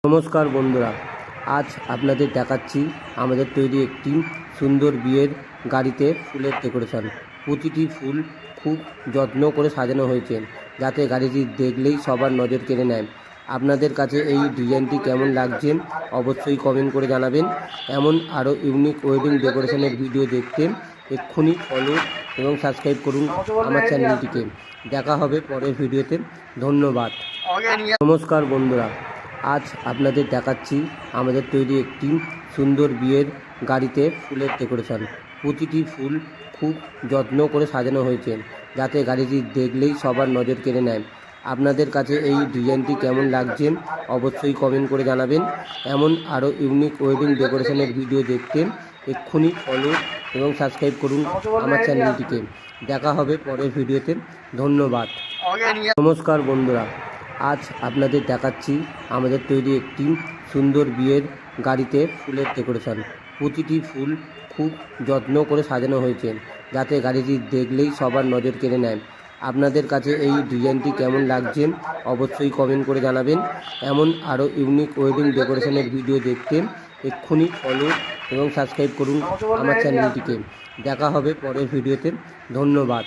নমস্কার বন্ধুরা, আজ আপনাদের দেখাচ্ছি আমাদের তৈরি একটি সুন্দর বিয়ের গাড়িতে ফুলের ডেকোরেশন। প্রতিটি ফুল খুব যত্ন করে সাজানো হয়েছে, যাতে গাড়িটি দেখলেই সবার নজর কেড়ে নেয়। আপনাদের কাছে এই ডিজাইনটি কেমন লাগছে অবশ্যই কমেন্ট করে জানাবেন। এমন আরও ইউনিক ওয়েডিং ডেকোরেশনের ভিডিও দেখতে এক্ষুনি ফলো এবং সাবস্ক্রাইব করুন আমার চ্যানেলটিকে। দেখা হবে পরের ভিডিওতে। ধন্যবাদ। নমস্কার বন্ধুরা, আজ আপনাদের দেখাচ্ছি আমাদের তৈরি একটি সুন্দর বিয়ের গাড়িতে ফুলের ডেকোরেশন। প্রতিটি ফুল খুব যত্ন করে সাজানো হয়েছে, যাতে গাড়িটি দেখলেই সবার নজর কেড়ে নেয়। আপনাদের কাছে এই ডিজাইনটি কেমন লাগছে অবশ্যই কমেন্ট করে জানাবেন। এমন আরও ইউনিক ওয়েডিং ডেকোরেশনের ভিডিও দেখতে এক্ষুনি ফলো এবং সাবস্ক্রাইব করুন আমার চ্যানেলটিকে। দেখা হবে পরের ভিডিওতে। ধন্যবাদ। নমস্কার বন্ধুরা, আজ আপনাদের দেখাচ্ছি আমাদের তৈরি একটি সুন্দর বিয়ের গাড়িতে ফুলের ডেকোরেশন। প্রতিটি ফুল খুব যত্ন করে সাজানো হয়েছে, যাতে গাড়িটি দেখলেই সবার নজর কেড়ে নেয়। আপনাদের কাছে এই ডিজাইনটি কেমন লাগছে অবশ্যই কমেন্ট করে জানাবেন। এমন আরও ইউনিক ওয়েডিং ডেকোরেশনের ভিডিও দেখতে এক্ষুনি ফলো এবং সাবস্ক্রাইব করুন আমার চ্যানেলটিকে। দেখা হবে পরের ভিডিওতে। ধন্যবাদ।